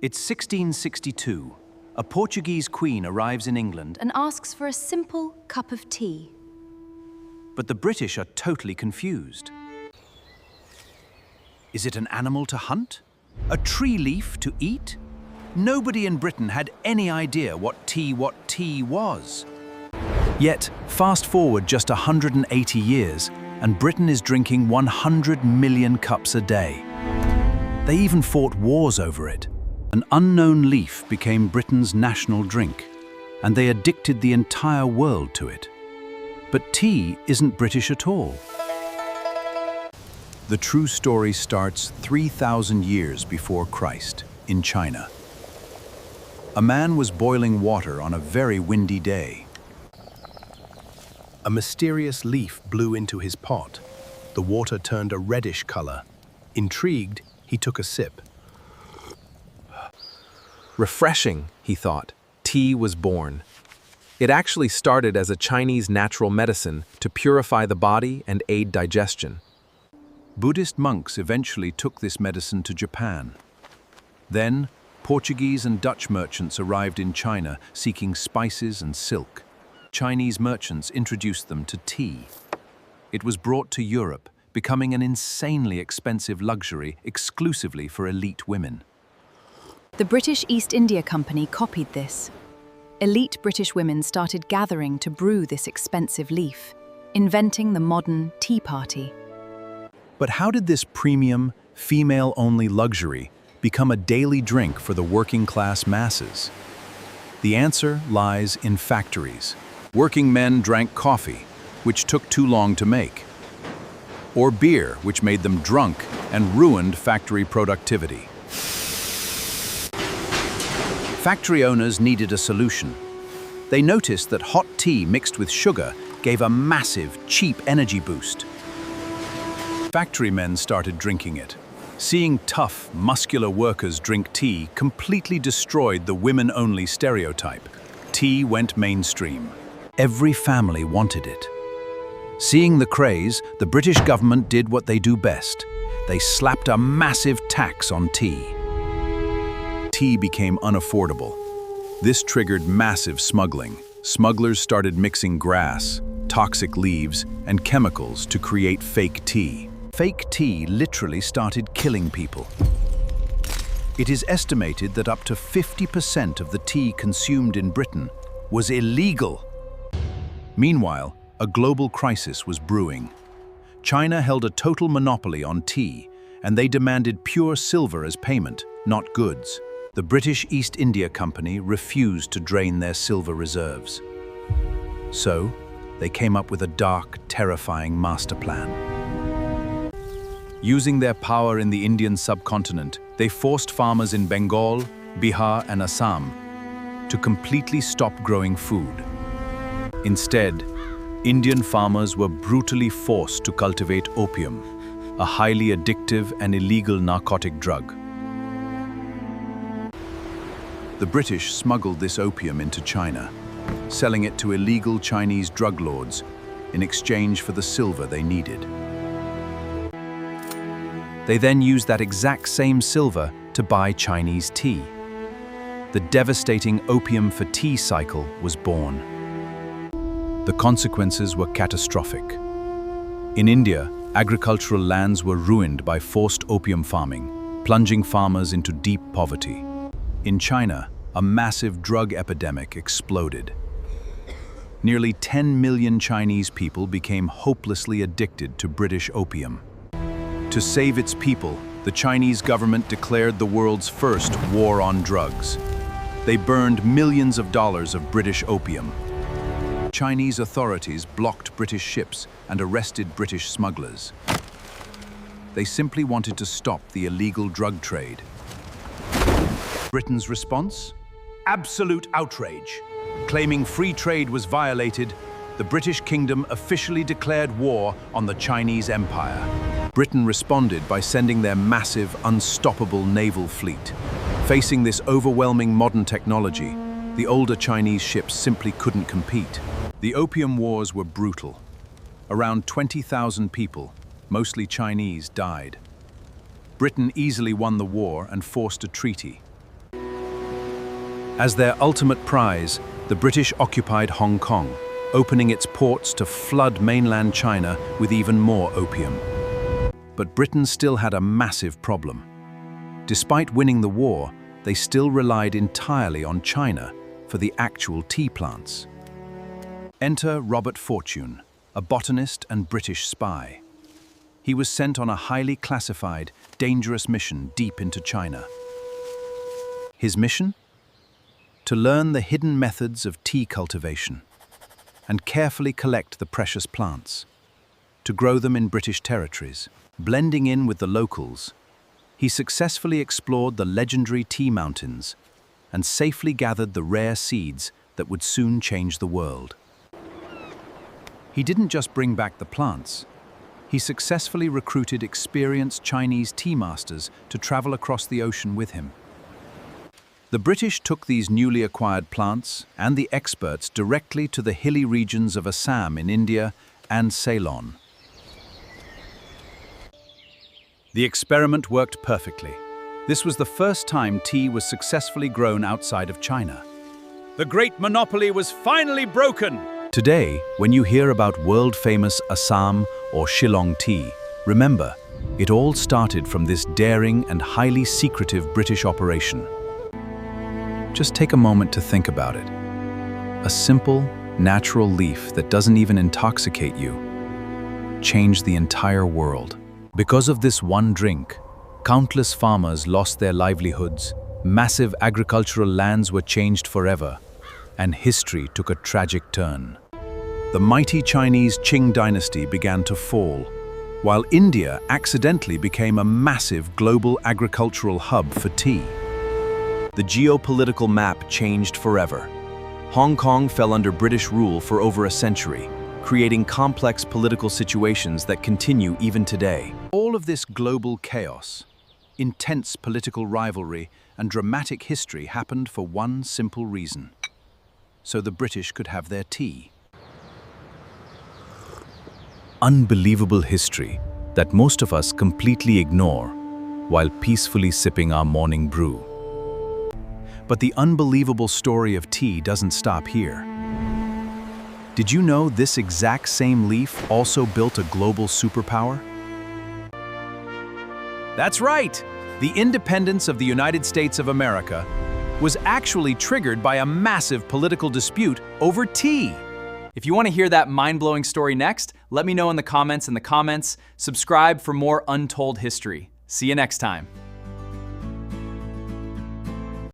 It's 1662. A Portuguese queen arrives in England, and asks for a simple cup of tea. but the British are totally confused. Is it an animal to hunt? A tree leaf to eat? Nobody in Britain had any idea what tea was. Yet, fast forward just 180 years, and Britain is drinking 100 million cups a day. They even fought wars over it. An unknown leaf became Britain's national drink, and they addicted the entire world to it. But tea isn't British at all. The true story starts 3,000 years before Christ, in China. A man was boiling water on a very windy day. A mysterious leaf blew into his pot. The water turned a reddish color. Intrigued, he took a sip. Refreshing, he thought. Tea was born. It actually started as a Chinese natural medicine to purify the body and aid digestion. Buddhist monks eventually took this medicine to Japan. Then, Portuguese and Dutch merchants arrived in China seeking spices and silk. Chinese merchants introduced them to tea. It was brought to Europe, becoming an insanely expensive luxury exclusively for elite women. The British East India Company copied this. Elite British women started gathering to brew this expensive leaf, inventing the modern tea party. But how did this premium, female-only luxury become a daily drink for the working-class masses? The answer lies in factories. Working men drank coffee, which took too long to make, or beer, which made them drunk and ruined factory productivity. Factory owners needed a solution. They noticed that hot tea mixed with sugar gave a massive, cheap energy boost. Factory men started drinking it. Seeing tough, muscular workers drink tea completely destroyed the women-only stereotype. Tea went mainstream. Every family wanted it. Seeing the craze, the British government did what they do best. They slapped a massive tax on tea. Tea became unaffordable. This triggered massive smuggling. Smugglers started mixing grass, toxic leaves, and chemicals to create fake tea. Fake tea literally started killing people. It is estimated that up to 50% of the tea consumed in Britain was illegal. Meanwhile, a global crisis was brewing. China held a total monopoly on tea, and they demanded pure silver as payment, not goods. The British East India Company refused to drain their silver reserves. So, they came up with a dark, terrifying master plan. Using their power in the Indian subcontinent, they forced farmers in Bengal, Bihar, and Assam to completely stop growing food. Instead, Indian farmers were brutally forced to cultivate opium, a highly addictive and illegal narcotic drug. The British smuggled this opium into China, selling it to illegal Chinese drug lords in exchange for the silver they needed. They then used that exact same silver to buy Chinese tea. The devastating opium for tea cycle was born. The consequences were catastrophic. In India, agricultural lands were ruined by forced opium farming, plunging farmers into deep poverty. In China, a massive drug epidemic exploded. Nearly 10 million Chinese people became hopelessly addicted to British opium. To save its people, the Chinese government declared the world's first war on drugs. They burned millions of dollars of British opium. Chinese authorities blocked British ships and arrested British smugglers. They simply wanted to stop the illegal drug trade. Britain's response? Absolute outrage. Claiming free trade was violated, the British Kingdom officially declared war on the Chinese Empire. Britain responded by sending their massive, unstoppable naval fleet. Facing this overwhelming modern technology, the older Chinese ships simply couldn't compete. The Opium Wars were brutal. Around 20,000 people, mostly Chinese, died. Britain easily won the war and forced a treaty. As their ultimate prize, the British occupied Hong Kong, opening its ports to flood mainland China with even more opium. But Britain still had a massive problem. Despite winning the war, they still relied entirely on China for the actual tea plants. Enter Robert Fortune, a botanist and British spy. He was sent on a highly classified, dangerous mission deep into China. His mission? To learn the hidden methods of tea cultivation and carefully collect the precious plants, to grow them in British territories. Blending in with the locals, he successfully explored the legendary tea mountains and safely gathered the rare seeds that would soon change the world. He didn't just bring back the plants. He successfully recruited experienced Chinese tea masters to travel across the ocean with him. The British took these newly acquired plants and the experts directly to the hilly regions of Assam in India and Ceylon. The experiment worked perfectly. This was the first time tea was successfully grown outside of China. The great monopoly was finally broken! Today, when you hear about world-famous Assam or Shillong tea, remember, it all started from this daring and highly secretive British operation. Just take a moment to think about it. A simple, natural leaf that doesn't even intoxicate you changed the entire world. Because of this one drink, countless farmers lost their livelihoods, massive agricultural lands were changed forever, and history took a tragic turn. The mighty Chinese Qing dynasty began to fall, while India accidentally became a massive global agricultural hub for tea. The geopolitical map changed forever. Hong Kong fell under British rule for over a century, creating complex political situations that continue even today. All of this global chaos, intense political rivalry, and dramatic history happened for one simple reason: so the British could have their tea. Unbelievable history that most of us completely ignore while peacefully sipping our morning brew. But the unbelievable story of tea doesn't stop here. Did you know this exact same leaf also built a global superpower? That's right! The independence of the United States of America was actually triggered by a massive political dispute over tea. If you want to hear that mind-blowing story next, let me know in the comments. Subscribe for more Untold history. See you next time.